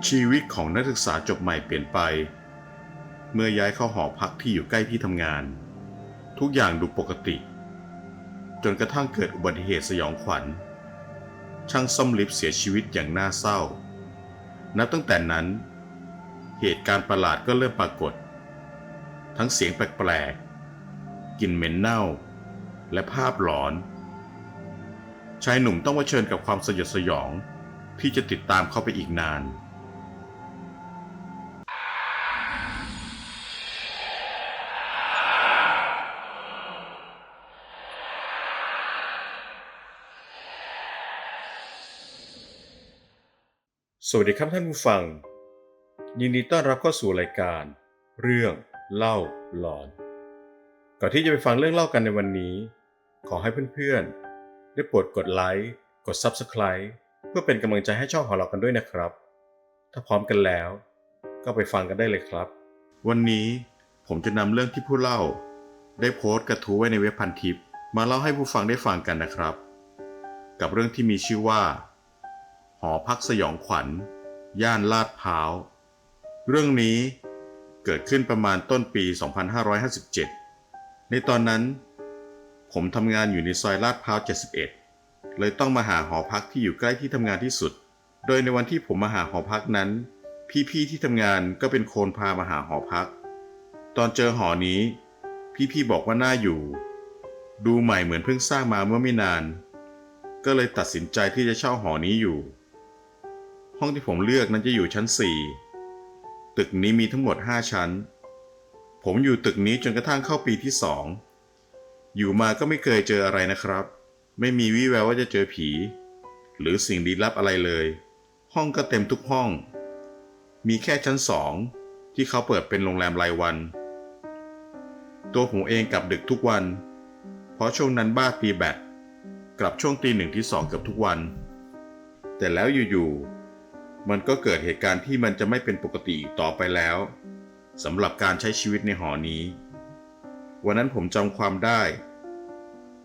ชีวิตของนักศึกษาจบใหม่เปลี่ยนไปเมื่อย้ายเข้าหอพักที่อยู่ใกล้ที่ทำงานทุกอย่างดูปกติจนกระทั่งเกิดอุบัติเหตุสยองขวัญช่างซ่อมลิฟต์เสียชีวิตอย่างน่าเศร้านับตั้งแต่นั้นเหตุการณ์ประหลาดก็เริ่มปรากฏทั้งเสียงแปลกๆกลิ่นเหม็นเน่าและภาพหลอนชายหนุ่มต้องเผชิญกับความสยดสยองที่จะติดตามเขาไปอีกนานสวัสดีครับท่านผู้ฟังยินดีต้อนรับเข้าสู่รายการเรื่องเล่าหลอนก่อนที่จะไปฟังเรื่องเล่ากันในวันนี้ขอให้เพื่อนๆได้โปรดกดไลค์กด Subscribe เพื่อเป็นกำลังใจให้ช่องของเรากันด้วยนะครับถ้าพร้อมกันแล้วก็ไปฟังกันได้เลยครับวันนี้ผมจะนำเรื่องที่ผู้เล่าได้โพสต์กระทู้ไว้ในเว็บพันทิปมาเล่าให้ผู้ฟังได้ฟังกันนะครับกับเรื่องที่มีชื่อว่าหอพักสยองขวัญย่านลาดพร้าวเรื่องนี้เกิดขึ้นประมาณต้นปี 2557 ในตอนนั้นผมทำงานอยู่ในซอยลาดพร้าว 71 เลยต้องมาหาหอพักที่อยู่ใกล้ที่ทำงานที่สุดโดยในวันที่ผมมาหาหอพักนั้นพี่ๆที่ทำงานก็เป็นคนพามาหาหอพักตอนเจอหอนี้พี่ๆบอกว่าน่าอยู่ดูใหม่เหมือนเพิ่งสร้างมาเมื่อไม่นานก็เลยตัดสินใจที่จะเช่าหอนี้อยู่ห้องที่ผมเลือกนั้นจะอยู่ชั้น 4 ตึกนี้มีทั้งหมด 5 ชั้นผมอยู่ตึกนี้จนกระทั่งเข้าปีที่ 2อยู่มาก็ไม่เคยเจออะไรนะครับไม่มีวี่แววว่าจะเจอผีหรือสิ่งลี้ลับอะไรเลยห้องก็เต็มทุกห้องมีแค่ชั้น 2ที่เขาเปิดเป็นโรงแรมรายวันตัวผมเองกลับดึกทุกวันเพราะช่วงนั้นบ้าตีแบดกลับช่วงตี 1 ที่ 2เกือบทุกวันแต่แล้วอยู่ๆมันก็เกิดเหตุการณ์ที่มันจะไม่เป็นปกติอีกต่อไปแล้วสำหรับการใช้ชีวิตในหอนี้วันนั้นผมจำความได้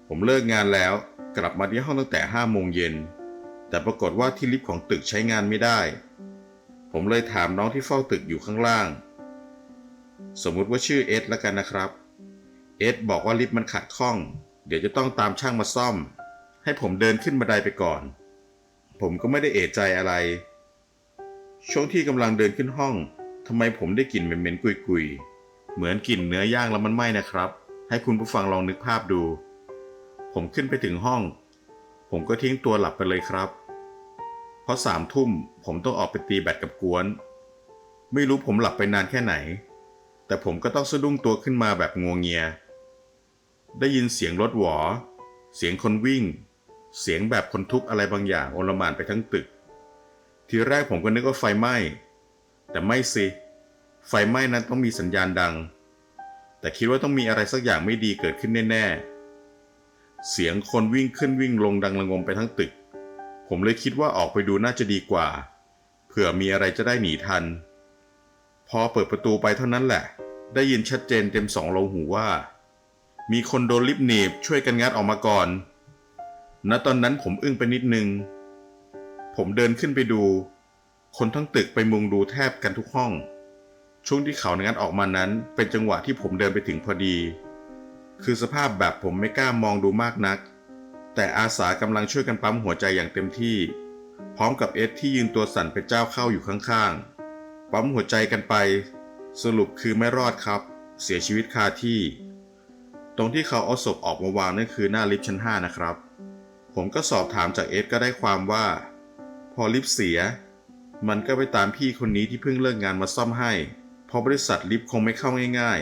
ผมเลิกงานแล้วกลับมาที่ห้องตั้งแต่ 5 โมงเย็นแต่ปรากฏว่าที่ลิฟต์ของตึกใช้งานไม่ได้ผมเลยถามน้องที่เฝ้าตึกอยู่ข้างล่างสมมุติว่าชื่อเอสแล้วกันนะครับเอสบอกว่าลิฟต์มันขัดข้องเดี๋ยวจะต้องตามช่างมาซ่อมให้ผมเดินขึ้นบันไดไปก่อนผมก็ไม่ได้เอะใจอะไรช่วงที่กำลังเดินขึ้นห้องทำไมผมได้กลิ่นเหม็นๆกุยๆเหมือนกลิ่นเนื้อย่างแล้วมันไหม้นะครับให้คุณผู้ฟังลองนึกภาพดูผมขึ้นไปถึงห้องผมก็ทิ้งตัวหลับไปเลยครับเพราะ3 ทุ่มผมต้องออกไปตีแบดกับกวนไม่รู้ผมหลับไปนานแค่ไหนแต่ผมก็ต้องสะดุ้งตัวขึ้นมาแบบงัวเงียได้ยินเสียงรถหวอเสียงคนวิ่งเสียงแบบคนทุบอะไรบางอย่างโอลหม่านไปทั้งตึกทีแรกผมก็นึกว่าไฟไหม้แต่ไม่สิไฟไหม้นั้นต้องมีสัญญาณดังแต่คิดว่าต้องมีอะไรสักอย่างไม่ดีเกิดขึ้นแน่ๆเสียงคนวิ่งขึ้นวิ่งลงดังระงมไปทั้งตึกผมเลยคิดว่าออกไปดูน่าจะดีกว่าเผื่อมีอะไรจะได้หนีทันพอเปิดประตูไปเท่านั้นแหละได้ยินชัดเจนเต็ม2 โลหูว่ามีคนโดนลิฟต์หนีบช่วยกันงัดออกมาก่อนณตอนนั้นผมอึ้งไปนิดนึงผมเดินขึ้นไปดูคนทั้งตึกไปมุงดูแทบกันทุกห้องช่วงที่เขางัดออกมานั้นเป็นจังหวะที่ผมเดินไปถึงพอดีคือสภาพแบบผมไม่กล้ามองดูมากนักแต่อาสากำลังช่วยกันปั๊มหัวใจอย่างเต็มที่พร้อมกับเอสที่ยืนตัวสั่นเป็นเจ้าเข้าอยู่ข้างๆปั๊มหัวใจกันไปสรุปคือไม่รอดครับเสียชีวิตคาที่ตรงที่เขาเอาศพออกมาวางนั่นคือหน้าลิฟต์ชั้น 5นะครับผมก็สอบถามจากเอสก็ได้ความว่าพอลิฟต์เสียมันก็ไปตามพี่คนนี้ที่เพิ่งเลิกงานมาซ่อมให้เพราะบริษัทลิฟต์คงไม่เข้าง่าย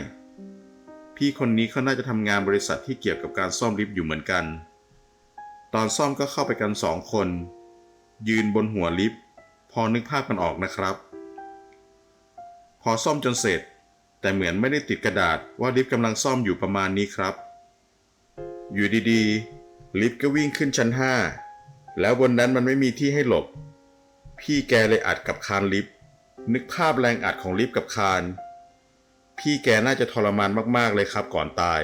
ๆพี่คนนี้เขาน่าจะทำงานบริษัทที่เกี่ยวกับการซ่อมลิฟต์อยู่เหมือนกันตอนซ่อมก็เข้าไปกัน2 คนยืนบนหัวลิฟต์พอนึกภาพกันออกนะครับพอซ่อมจนเสร็จแต่เหมือนไม่ได้ติดกระดาษว่าลิฟต์กำลังซ่อมอยู่ประมาณนี้ครับอยู่ดีๆลิฟต์ก็วิ่งขึ้นชั้น 5แล้วบนนั้นมันไม่มีที่ให้หลบพี่แกเลยอัดกับคานลิฟต์นึกภาพแรงอัดของลิฟต์กับคานพี่แกน่าจะทรมานมากๆเลยครับก่อนตาย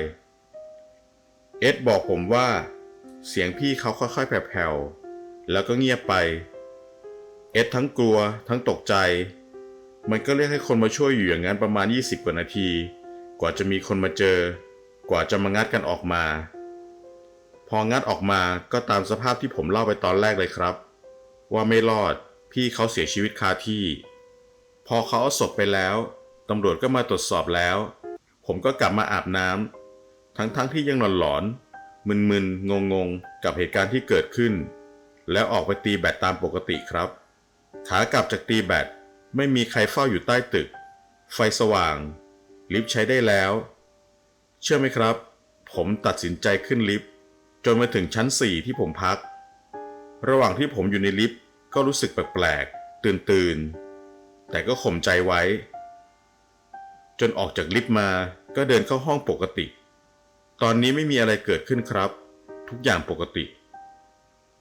เอสบอกผมว่าเสียงพี่เขาค่อยๆแผ่วๆแล้วก็เงียบไป เอ็ดทั้งกลัวทั้งตกใจมันก็เรียกให้คนมาช่วยอยู่อย่างนั้นประมาณ20 กว่านาทีกว่าจะมีคนมาเจอกว่าจะมางัดกันออกมาพองัดออกมาก็ตามสภาพที่ผมเล่าไปตอนแรกเลยครับว่าไม่รอดพี่เขาเสียชีวิตคาที่พอเขาเอาศพไปแล้วตำรวจก็มาตรวจสอบแล้วผมก็กลับมาอาบน้ำทั้งที่ยังหลอนๆมึนๆงงๆกับเหตุการณ์ที่เกิดขึ้นแล้วออกไปตีแบดตามปกติครับขากลับจากตีแบดไม่มีใครเฝ้าอยู่ใต้ตึกไฟสว่างลิฟต์ใช้ได้แล้วเชื่อไหมครับผมตัดสินใจขึ้นลิฟต์จนมาถึงชั้น4ที่ผมพักระหว่างที่ผมอยู่ในลิฟต์ก็รู้สึกแปลกๆตื่นแต่ก็ข่มใจไว้จนออกจากลิฟต์มาก็เดินเข้าห้องปกติตอนนี้ไม่มีอะไรเกิดขึ้นครับทุกอย่างปกติ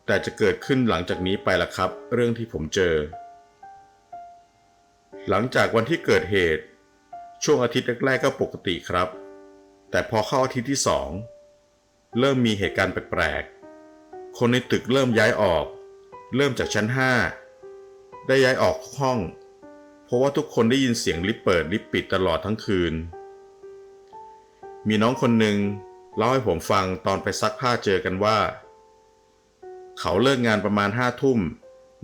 แต่จะเกิดขึ้นหลังจากนี้ไปล่ะครับเรื่องที่ผมเจอหลังจากวันที่เกิดเหตุช่วงอาทิตย์แรกๆก็ปกติครับแต่พอเข้าอาทิตย์ที่2เริ่มมีเหตุการณ์แปลกๆคนในตึกเริ่มย้ายออกเริ่มจากชั้น5ได้ย้ายออกห้องเพราะว่าทุกคนได้ยินเสียงลิฟต์เปิดลิฟต์ปิดตลอดทั้งคืนมีน้องคนหนึ่งเล่าให้ผมฟังตอนไปซักผ้าเจอกันว่าเขาเลิกงานประมาณ5 ทุ่ม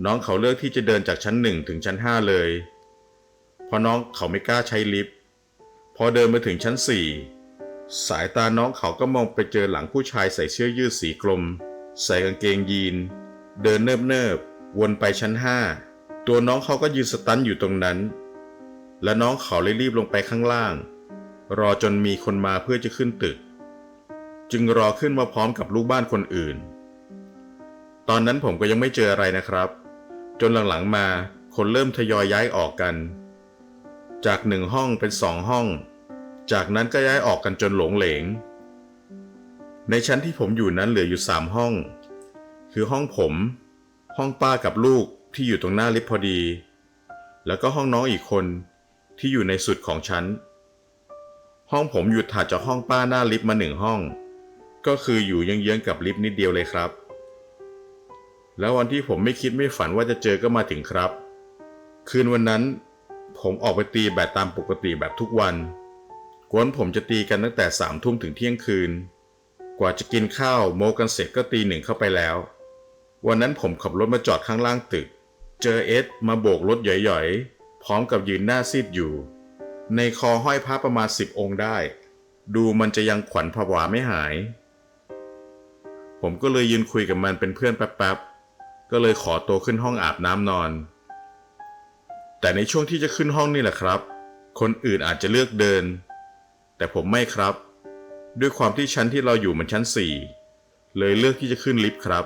น้องเขาเลือกที่จะเดินจากชั้น1ถึงชั้น5เลยเพราะน้องเขาไม่กล้าใช้ลิฟต์พอเดินมาถึงชั้น4สายตาน้องเขาก็มองไปเจอหลังผู้ชายใส่เสื้อยืดสีกรมใส่กางเกงยีนเดินเนิบๆวนไปชั้น5ตัวน้องเขาก็ยืนสตันอยู่ตรงนั้นและน้องเขาเลยรีบลงไปข้างล่างรอจนมีคนมาเพื่อจะขึ้นตึกจึงรอขึ้นมาพร้อมกับลูกบ้านคนอื่นตอนนั้นผมก็ยังไม่เจออะไรนะครับจนหลังๆมาคนเริ่มทยอยย้ายออกกันจาก1 ห้องเป็น2 ห้องจากนั้นก็ย้ายออกกันจนหลงเหลงในชั้นที่ผมอยู่นั้นเหลืออยู่3 ห้องคือห้องผมห้องป้ากับลูกที่อยู่ตรงหน้าลิฟต์พอดีแล้วก็ห้องน้องอีกคนที่อยู่ในสุดของชั้นห้องผมอยู่ถัดจากห้องป้าหน้าลิฟต์มา1 ห้องก็คืออยู่เยื้องๆกับลิฟต์นิดเดียวเลยครับแล้ววันที่ผมไม่คิดไม่ฝันว่าจะเจอก็มาถึงครับคืนวันนั้นผมออกไปตีแบดตามปกติแบบทุกวันกวนผมจะตีกันตั้งแต่3 ทุ่มถึงเที่ยงคืนกว่าจะกินข้าวโมกันเสร็จก็ตี 1เข้าไปแล้ววันนั้นผมขับรถมาจอดข้างล่างตึกเจอเอ็ดมาโบกรถหย่อยๆพร้อมกับยืนหน้าซีดอยู่ในคอห้อยพระประมาณ10 องค์ได้ดูมันจะยังขวัญผวาไม่หายผมก็เลยยืนคุยกับมันเป็นเพื่อนแป๊บๆก็เลยขอตัวขึ้นห้องอาบน้ำนอนแต่ในช่วงที่จะขึ้นห้องนี่แหละครับคนอื่นอาจจะเลือกเดินแต่ผมไม่ครับด้วยความที่ชั้นที่เราอยู่มันชั้น4เลยเลือกที่จะขึ้นลิฟต์ครับ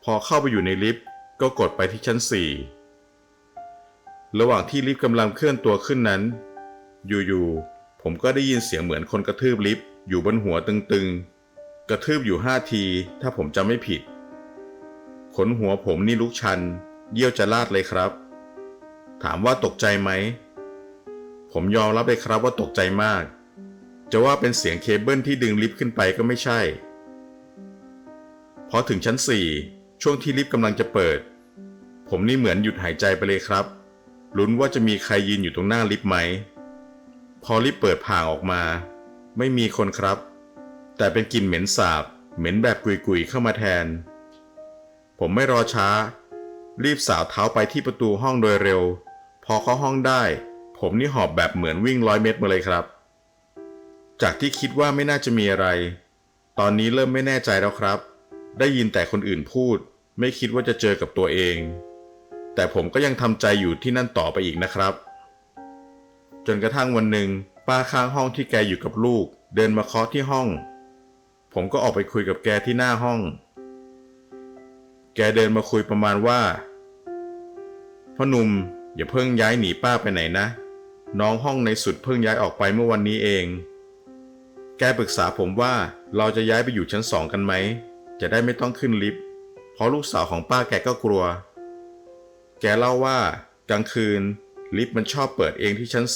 พอเข้าไปอยู่ในลิฟต์ก็กดไปที่ชั้น4ระหว่างที่ลิฟต์กำลังเคลื่อนตัวขึ้นนั้นอยู่ๆผมก็ได้ยินเสียงเหมือนคนกระทืบลิฟต์อยู่บนหัวตึงๆกระทืบอยู่5 ทีถ้าผมจำไม่ผิดขนหัวผมนี่ลุกชันเยี่ยวจะลาดเลยครับถามว่าตกใจไหมผมยอมรับเลยครับว่าตกใจมากจะว่าเป็นเสียงเคเบิลที่ดึงลิฟต์ขึ้นไปก็ไม่ใช่พอถึงชั้น4ช่วงที่ลิฟต์กำลังจะเปิดผมนี่เหมือนหยุดหายใจไปเลยครับลุ้นว่าจะมีใครยืนอยู่ตรงหน้าลิฟต์ไหมพอลิฟต์เปิดผ่างออกมาไม่มีคนครับแต่เป็นกลิ่นเหม็นสาบเหม็นแบบกุยๆเข้ามาแทนผมไม่รอช้ารีบสาวเท้าไปที่ประตูห้องโดยเร็วพอเข้าห้องได้ผมนี่หอบแบบเหมือนวิ่ง100 เมตรมาเลยครับจากที่คิดว่าไม่น่าจะมีอะไรตอนนี้เริ่มไม่แน่ใจแล้วครับได้ยินแต่คนอื่นพูดไม่คิดว่าจะเจอกับตัวเองแต่ผมก็ยังทำใจอยู่ที่นั่นต่อไปอีกนะครับจนกระทั่งวันหนึ่งป้าข้างห้องที่แกอยู่กับลูกเดินมาเคาะที่ห้องผมก็ออกไปคุยกับแกที่หน้าห้องแกเดินมาคุยประมาณว่าพ่อหนุ่มอย่าเพิ่งย้ายหนีป้าไปไหนนะน้องห้องในสุดเพิ่งย้ายออกไปเมื่อวันนี้เองแกปรึกษาผมว่าเราจะย้ายไปอยู่ชั้น2กันไหมจะได้ไม่ต้องขึ้นลิฟต์เพราะลูกสาวของป้าแกก็กลัวแกเล่าว่ากลางคืนลิฟต์มันชอบเปิดเองที่ชั้น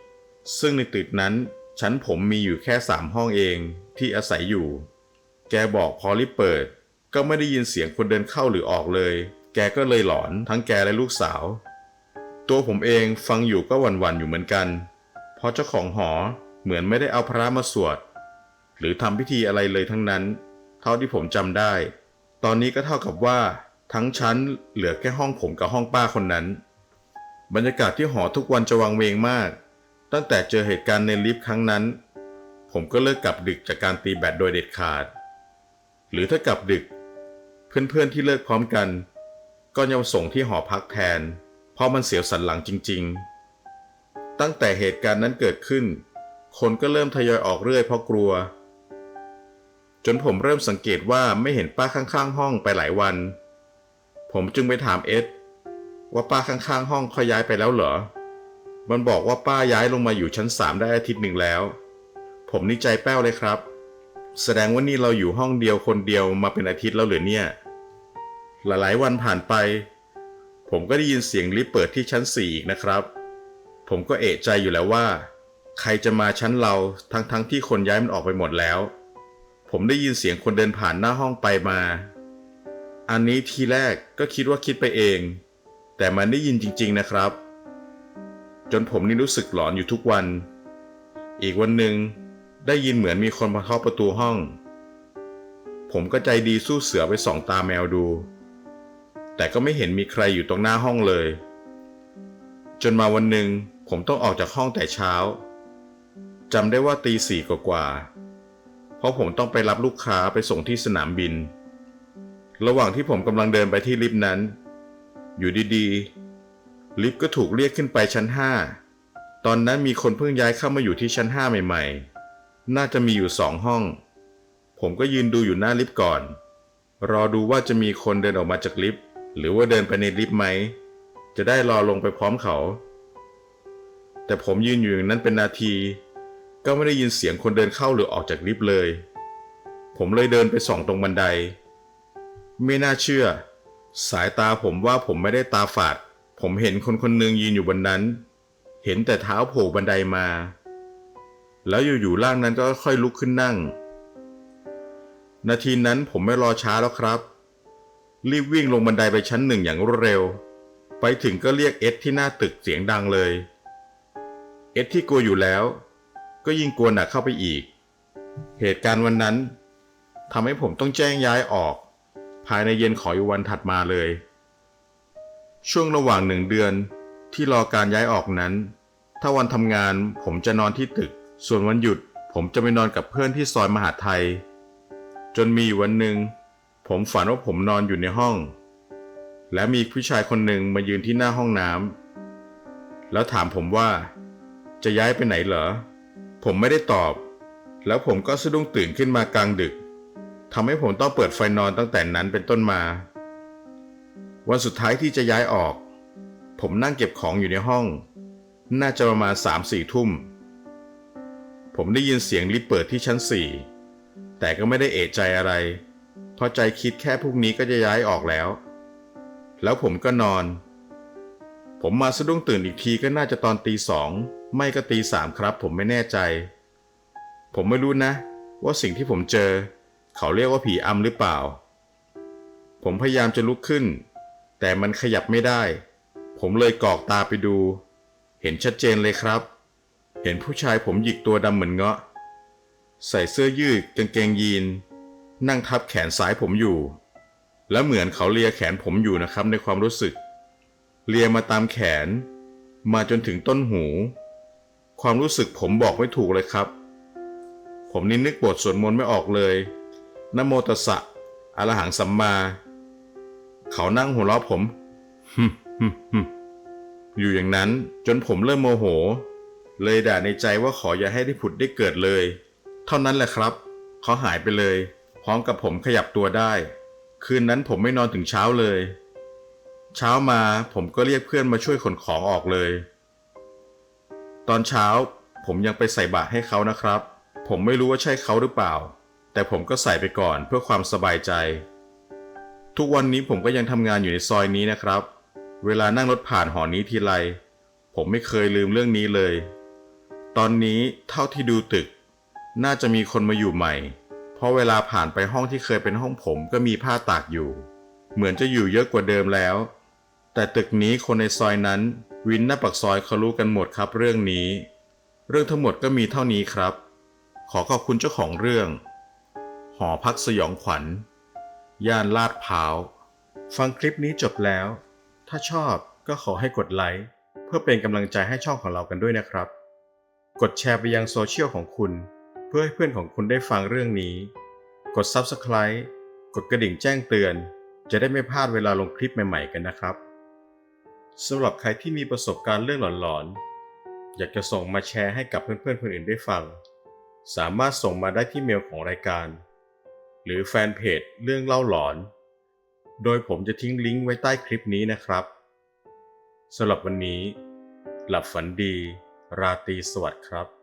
4ซึ่งในตึกนั้นชั้นผมมีอยู่แค่3 ห้องเองที่อาศัยอยู่แกบอกพอลิฟต์เปิดก็ไม่ได้ยินเสียงคนเดินเข้าหรือออกเลย แกก็เลยหลอนทั้งแกและลูกสาวตัวผมเองฟังอยู่ก็หวั่นๆอยู่เหมือนกันเพราะเจ้าของหอเหมือนไม่ได้เอาพระมาสวดหรือทำพิธีอะไรเลยทั้งนั้นเท่าที่ผมจำได้ตอนนี้ก็เท่ากับว่าทั้งชั้นเหลือแค่ห้องผมกับห้องป้าคนนั้นบรรยากาศที่หอทุกวันจะวังเวงมากตั้งแต่เจอเหตุการณ์ในลิฟต์ครั้งนั้นผมก็เลิกกลับดึกจากการตีแบดโดยเด็ดขาดหรือถ้ากลับดึกเพื่อนๆที่เลิกพร้อมกันก็จะมาส่งที่หอพักแทนเพราะมันเสียวสันหลังจริงๆตั้งแต่เหตุการณ์นั้นเกิดขึ้นคนก็เริ่มทยอยออกเรื่อยเพราะกลัวจนผมเริ่มสังเกตว่าไม่เห็นป้าข้างๆห้องไปหลายวันผมจึงไปถามเอ็ดว่าป้าข้างๆห้องเขาย้ายไปแล้วเหรอมันบอกว่าป้าย้ายลงมาอยู่ชั้น3ได้อาทิตย์หนึ่งแล้วผมนี่ใจแป้วเลยครับแสดงว่านี่เราอยู่ห้องเดียวคนเดียวมาเป็นอาทิตย์แล้วเหรือเนี่ยหลายๆวันผ่านไปผมก็ได้ยินเสียงลิฟต์เปิดที่ชั้น4อีกนะครับผมก็เอะใจอยู่แล้วว่าใครจะมาชั้นเราทั้งที่คนย้ายมันออกไปหมดแล้วผมได้ยินเสียงคนเดินผ่านหน้าห้องไปมาอันนี้ทีแรกก็คิดว่าคิดไปเองแต่มันได้ยินจริงๆนะครับจนผมนี่รู้สึกหลอนอยู่ทุกวันอีกวันหนึ่งได้ยินเหมือนมีคนมาเคาะประตูห้องผมก็ใจดีสู้เสือไปส่องตาแมวดูแต่ก็ไม่เห็นมีใครอยู่ตรงหน้าห้องเลยจนมาวันหนึ่งผมต้องออกจากห้องแต่เช้าจำได้ว่าตี 4กว่าเพราะผมต้องไปรับลูกค้าไปส่งที่สนามบินระหว่างที่ผมกำลังเดินไปที่ลิฟต์นั้นอยู่ดีๆลิฟต์ก็ถูกเรียกขึ้นไปชั้น5ตอนนั้นมีคนเพิ่งย้ายเข้ามาอยู่ที่ชั้น5ใหม่ๆน่าจะมีอยู่2ห้องผมก็ยืนดูอยู่หน้าลิฟต์ก่อนรอดูว่าจะมีคนเดินออกมาจากลิฟต์หรือว่าเดินไปในลิฟต์ไหมจะได้รอลงไปพร้อมเขาแต่ผมยืนอยู่อย่างนั้นเป็นนาทีก็ไม่ได้ยินเสียงคนเดินเข้าหรือออกจากลิฟต์เลยผมเลยเดินไปส่องตรงบันไดไม่น่าเชื่อสายตาผมว่าผมไม่ได้ตาฝาดผมเห็นคนหนึ่งยืนอยู่บนนั้นเห็นแต่เท้าโผล่บันไดมาแล้วอยู่ๆร่างนั้นก็ค่อยลุกขึ้นนั่งนาทีนั้นผมไม่รอช้าแล้วครับรีบวิ่งลงบันไดไปชั้น1อย่างรวดเร็วไปถึงก็เรียกเอ็ดที่หน้าตึกเสียงดังเลยเอ็ดที่กลัวอยู่แล้วก็ยิ่งกลัวหนักเข้าไปอีกเหตุการณ์วันนั้นทำให้ผมต้องแจ้งย้ายออกภายในเย็นของวันถัดมาเลยช่วงระหว่าง1 เดือนที่รอการย้ายออกนั้นถ้าวันทำงานผมจะนอนที่ตึกส่วนวันหยุดผมจะไปนอนกับเพื่อนที่ซอยมหาไทยจนมีวันหนึ่งผมฝันว่าผมนอนอยู่ในห้องและมีผู้ชายคนหนึ่งมายืนที่หน้าห้องน้ำแล้วถามผมว่าจะย้ายไปไหนเหรอผมไม่ได้ตอบแล้วผมก็สะดุ้งตื่นขึ้นมากลางดึกทำให้ผมต้องเปิดไฟนอนตั้งแต่นั้นเป็นต้นมาวันสุดท้ายที่จะย้ายออกผมนั่งเก็บของอยู่ในห้องน่าจะประมาณ 3-4 ทุ่มผมได้ยินเสียงลิฟต์เปิดที่ชั้น4แต่ก็ไม่ได้เอะใจอะไรเพราะใจคิดแค่พรุ่งนี้ก็จะย้ายออกแล้วผมก็นอนผมมาสะดุ้งตื่นอีกทีก็น่าจะตอนตี 2ไม่ก็ตี 3ครับผมไม่แน่ใจผมไม่รู้นะว่าสิ่งที่ผมเจอเขาเรียกว่าผีอำหรือเปล่าผมพยายามจะลุกขึ้นแต่มันขยับไม่ได้ผมเลยกรอกตาไปดูเห็นชัดเจนเลยครับเห็นผู้ชายผมหยิกตัวดำเหมือนเงาะใส่เสื้อยืดกางเกงยีนนั่งทับแขนซ้ายผมอยู่และเหมือนเขาเลียแขนผมอยู่นะครับในความรู้สึกเลียมาตามแขนมาจนถึงต้นหูความรู้สึกผมบอกไม่ถูกเลยครับผมนี่นึกบทสวดมนต์ไม่ออกเลยนะโมตัสสะอะระหังสัมมาเขานั่งหัวเราะผมอยู่อย่างนั้นจนผมเริ่มโมโหเลยด่าในใจว่าขออย่าให้ได้ผุดได้เกิดเลยเท่านั้นแหละครับเขาหายไปเลยพร้อมกับผมขยับตัวได้คืนนั้นผมไม่นอนถึงเช้าเลยเช้ามาผมก็เรียกเพื่อนมาช่วยขนของออกเลยตอนเช้าผมยังไปใส่บาตรให้เขานะครับผมไม่รู้ว่าใช่เขาหรือเปล่าแต่ผมก็ใส่ไปก่อนเพื่อความสบายใจทุกวันนี้ผมก็ยังทำงานอยู่ในซอยนี้นะครับเวลานั่งรถผ่านหอนี้ทีไรผมไม่เคยลืมเรื่องนี้เลยตอนนี้เท่าที่ดูตึกน่าจะมีคนมาอยู่ใหม่เพราะเวลาผ่านไปห้องที่เคยเป็นห้องผมก็มีผ้าตากอยู่ เหมือนจะอยู่เยอะกว่าเดิมแล้วแต่ตึกนี้คนในซอยนั้นวินหน้าปากซอยเขารู้กันหมดครับเรื่องนี้เรื่องทั้งหมดก็มีเท่านี้ครับขอขอบคุณเจ้าของเรื่องหอพักสยองขวัญย่านลาดพร้าวฟังคลิปนี้จบแล้วถ้าชอบก็ขอให้กดไลค์เพื่อเป็นกำลังใจให้ช่องของเรากันด้วยนะครับกดแชร์ไปยังโซเชียลของคุณเพื่อให้เพื่อนของคุณได้ฟังเรื่องนี้กด Subscribe กดกระดิ่งแจ้งเตือนจะได้ไม่พลาดเวลาลงคลิปใหม่ๆกันนะครับสำหรับใครที่มีประสบการณ์เรื่องหลอนๆอยากจะส่งมาแชร์ให้กับเพื่อนๆคนอื่นได้ฟังสามารถส่งมาได้ที่เมลของรายการหรือแฟนเพจเรื่องเล่าหลอนโดยผมจะทิ้งลิงก์ไว้ใต้คลิปนี้นะครับสำหรับวันนี้หลับฝันดีราตรีสวัสดิ์ครับ